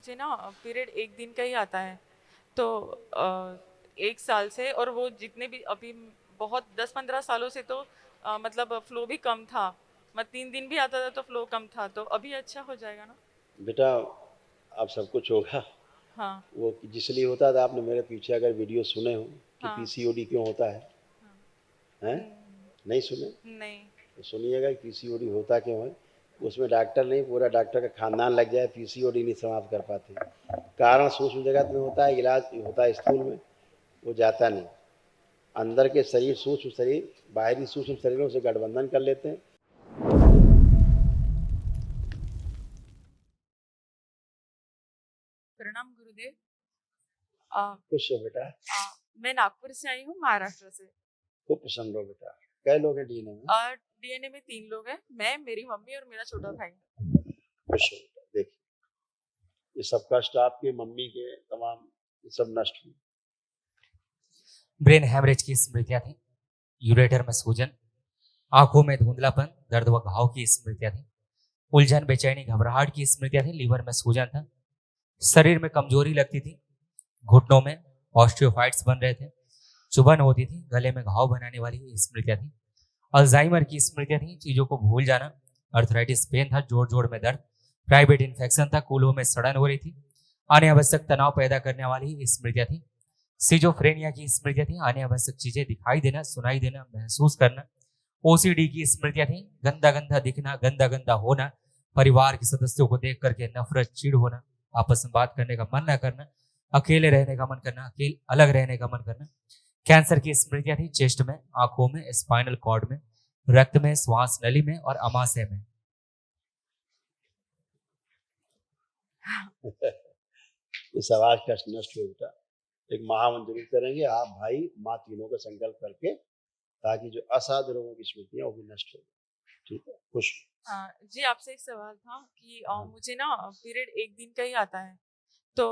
मुझे ना पीरियड एक दिन का ही आता है। तो एक साल से, और वो जितने भी अभी बहुत 10-15 सालों से तो मतलब फ्लो भी कम था। मैं 3 दिन भी आता था तो फ्लो कम था, तो अभी अच्छा हो जाएगा ना? बेटा, अब सब कुछ होगा। हाँ। वो जिसलिए होता था, आपने मेरे पीछे अगर वीडियो सुने हो कि हाँ। पीसीओडी क्यों होता है? हाँ। हैं? नहीं सुने? नहीं। तो सुनिएगा कि पीसीओडी होता क्यों है। उसमें डॉक्टर नहीं, पूरा डॉक्टर का खानदान लग जाए, पीसीओडी नहीं समाप्त कर पाते। कारण सूक्ष्म जगत में होता है, इलाज होता है स्थूल में, वो जाता नहीं। अंदर के शरीर, सूक्ष्म शरीर बाहरी सूक्ष्म शरीरों से गठबंधन कर लेते हैं। प्रणाम गुरुदेव। आ, खुश हो बेटा। मैं नागपुर से आई हूँ, महाराष्ट्र से। खूब प्रसन्न रहो बेटा। कई लोग हैं डीएनए में? और डीएनए में 3 लोग हैं, मैं, मेरी मम्मी और मेरा छोटा भाई। खुश हो बेटा। देखिए, ये सब कष्ट आपके मम्मी के तमाम, ये सब नष्ट हुए। ब्रेन हैमरेज की स्मृतियां थी, यूरेटर में सूजन, आंखों में धुंधलापन, दर्द व घाव की स्मृतियां थी, उलझन, बेचैनी, घबराहट की स्मृतियां थी, लीवर में सूजन था, शरीर में कमजोरी लगती थी, घुटनों में ऑस्टियोफाइट्स बन रहे थे, चुभन होती थी, गले में घाव बनाने वाली स्मृतियां थी, अल्जाइमर की स्मृतियां थी, चीजों को भूल जाना, अर्थराइटिस पेन था, जोड़ जोड़ में दर्द, प्राइवेट इन्फेक्शन था, कूल्हों में सड़न हो रही थी, अनावश्यक तनाव पैदा करने वाली स्मृतियां थी, सिजोफ्रेनिया की स्मृतियां थी, अनावश्यक चीजें दिखाई देना, सुनाई देना, महसूस करना, ओसीडी की स्मृतियां थी, गंदा गंदा दिखना, गंदा गंदा होना, परिवार के सदस्यों को देख करके नफरत, चिढ़ होना, आपस में बात करने का मन न करना, अकेले रहने का मन करना, अकेले अलग रहने का मन करना, कैंसर की स्मृतियां थी, चेस्ट में, आंखों में, स्पाइनल कॉर्ड में, रक्त में, श्वास नली में और अमाशय में। ये सब आज कष्ट नष्ट हुए बेटा। एक महामंत्र जरूर करेंगे आप, भाई, माँ, तीनों का संकल्प करके, ताकि जो असाध्य रोगों की स्मृतियां वो भी नष्ट हो। ठीक है? खुश। जी, आपसे एक सवाल था कि हाँ। मुझे ना पीरियड एक दिन का ही आता है। तो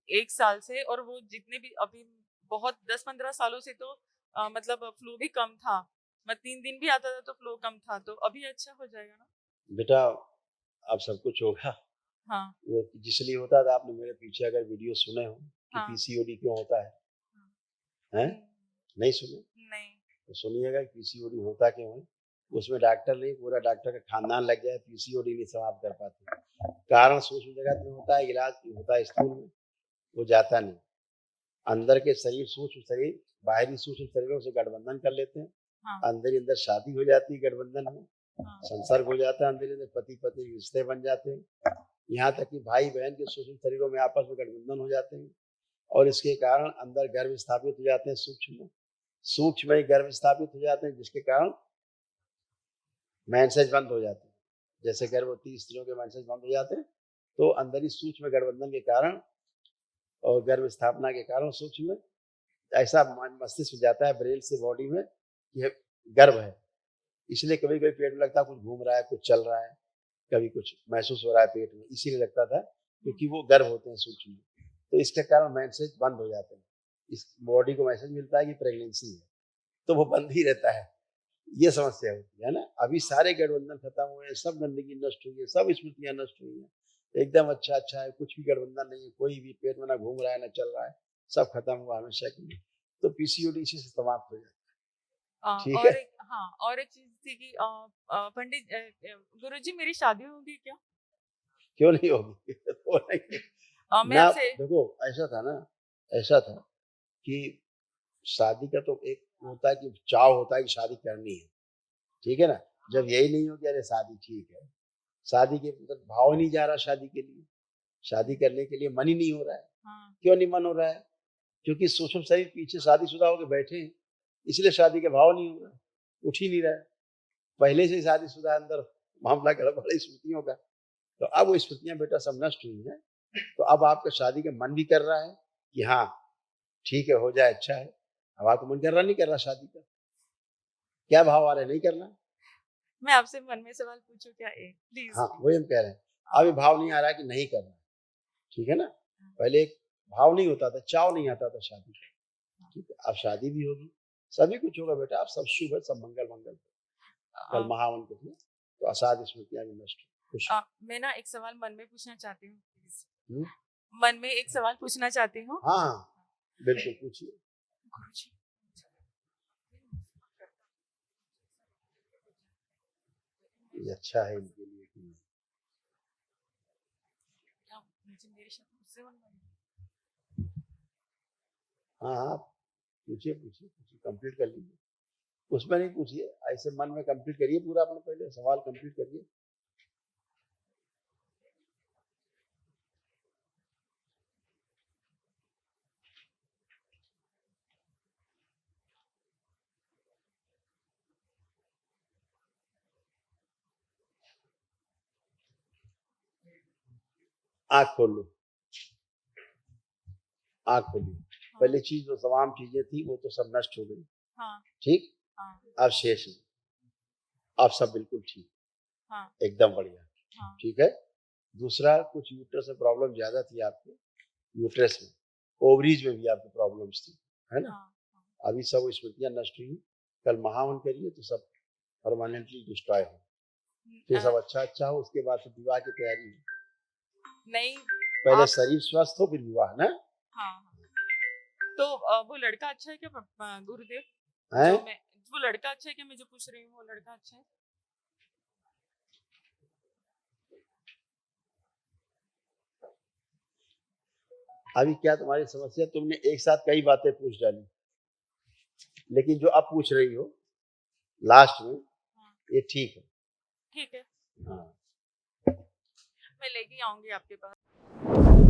एक साल से, और वो जितने भी अभी बहुत 10-15 सालों से तो मतलब फ्लो भी कम था। मैं 3 दिन भी आता था तो फ्लो कम था, तो अभी अच्छा हो जाएगा ना? बेटा, अब सब कुछ होगा। हाँ। वो जिसलिए होता था, आपने मेरे पीछे अगर वीडियो सुने हो कि हाँ। पीसीओडी क्यों होता है? हाँ। हैं? हम्म, नहीं सुने? नहीं। तो सुनिएगा कि पीसीओडी होता क्यों है। उसमें डॉक्टर नहीं, पूरा डॉक्टर का खानदान लग जाए, पीसीओडी नहीं समाप्त कर पाते। कारण सूक्ष्म जगत में होता है, इलाज होता है स्थूल में, वो जाता नहीं। अंदर के शरीर, सूक्ष्म शरीर बाहरी सूक्ष्म शरीरों से गठबंधन कर लेते हैं। हाँ। अंदर ही अंदर शादी हो जाती है गठबंधन में, हाँ। संसर्ग हो जाता है, अंदर ही अंदर पति पत्नी के रिश्ते बन जाते हैं। यहाँ तक कि भाई बहन के सूक्ष्म शरीरों में आपस में गठबंधन हो जाते हैं, और इसके कारण अंदर गर्भ स्थापित हो जाते हैं। सूक्ष्म में गर्भ स्थापित हो जाते हैं, जिसके कारण मेंसेज बंद हो जाते हैं। जैसे गर्भवती स्त्रियों के मेंसेज बंद हो जाते हैं, तो अंदर ही सूक्ष्म गठबंधन के कारण और गर्भ स्थापना के कारण सूक्ष्म में ऐसा मस्तिष्क जाता है ब्रेन से बॉडी में कि गर्भ है। इसलिए कभी कभी पेट में लगता है कुछ घूम रहा है, कुछ चल रहा है, कभी कुछ महसूस हो रहा है पेट में, इसीलिए लगता था, क्योंकि वो गर्भ होते हैं सूक्ष्म में। तो इसके कारण मैसेज बंद हो जाते हैं। इस बॉडी को मैसेज मिलता है कि प्रेगनेंसी है, तो वो बंद ही रहता है। ये समस्या होती है ना। अभी सारे गठबंधन खत्म हुए हैं, सब गंदगी नष्ट हुई है, सब स्मृतियां नष्ट हुई हैं, एकदम अच्छा अच्छा है, कुछ भी गठबंधन नहीं है, कोई भी पेट में ना घूम रहा है ना चल रहा है, सब खत्म हुआ हमेशा के लिए। तो पीसीओडी इसी से समाप्त हो जाता है। ठीक है? और एक, हाँ, और एक चीज थी कि पंडित गुरुजी, मेरी शादी होगी क्या? क्यों नहीं होगी? तो नहीं। मैं ना आपसे। देखो, ऐसा था ना, ऐसा था कि शादी का तो एक होता है कि चाव होता है कि शादी करनी है। ठीक है ना? जब हाँ। यही नहीं हो कि अरे शादी ठीक है, शादी के मतलब भाव नहीं जा रहा शादी के लिए, शादी करने के लिए मन ही नहीं हो रहा है। हाँ। क्यों नहीं मन हो रहा है? क्योंकि सूक्ष्म शरीर पीछे शादीशुदा होके बैठे हैं, इसलिए शादी के भाव नहीं हो रहा है, उठ ही नहीं रहा है। पहले से ही शादीशुदा अंदर मामला गड़बड़ है स्मृतियों का। तो अब वो स्मृतियां बेटा सब नष्ट हुई हैं। तो अब आपका शादी का मन भी कर रहा है कि हाँ ठीक है, हो जाए, अच्छा है। अब आपका मन कर रहा, नहीं कर रहा शादी का? क्या भाव आ रहा है, नहीं करना? मैं आपसे मन में सवाल पूछूं क्या, एक प्लीज हाँ, वही प्लीज? हम कह रहे हैं। अभी भाव नहीं आ रहा है कि नहीं करना। ठीक है ना? पहले एक भाव नहीं होता था, चाव नहीं आता था शादी का। ठीक है? अब शादी भी होगी, सभी कुछ होगा बेटा। अब सब शुभ है, सब मंगल मंगल। कल महावन को, तो असाध स्मृतियां भी नष्ट हो। खुश। मैं ना एक सवाल मन में पूछना चाहती हूँ। प्लीज। हम्म? मन में एक सवाल पूछना चाहती हूँ। हाँ हाँ बिल्कुल पूछिए। गुरुजी, ये अच्छा है इनके लिए कि क्या मुझे मेरे शब्द मुझसे मनवाइए? हाँ हाँ पूछिए पूछिए पूछिए कंप्लीट कर लीजिए। उसमें नहीं पूछिए, ऐसे मन में कंप्लीट करिए पूरा अपना, पहले सवाल कंप्लीट करिए। आँख खोल लो, आँख खोलिए। हाँ पहली चीज जो तमाम चीजें थी वो तो सब नष्ट हो गई, हाँ ठीक। हाँ अब शेष है, अब सब बिल्कुल ठीक, हाँ एकदम बढ़िया, हाँ ठीक है। दूसरा, कुछ यूट्रस में प्रॉब्लम ज्यादा थी आपको, यूट्रस में, ओवरीज में भी आपकी प्रॉब्लम्स थी, है ना। हाँ अभी सब स्मृतियां नष्ट हुई, कल महावन करिए तो सब परमानेंटली डिस्ट्रॉय हो, फिर सब अच्छा अच्छा हो। उसके बाद फिर विवाह की तैयारी हो। नहीं पहले आप शरीर स्वस्थ हो फिर विवाह ना हाँ तो वो लड़का अच्छा है क्या गुरुदेव? है। जो मैं वो लड़का अच्छा है क्या, मैं जो पूछ रही हूँ वो लड़का अच्छा है? अभी क्या तुम्हारी समस्या, तुमने एक साथ कई बातें पूछ डाली, लेकिन जो अब पूछ रही हो लास्ट में हाँ ये ठीक है। ठीक है, हाँ मैं लेके आऊंगी आपके पास।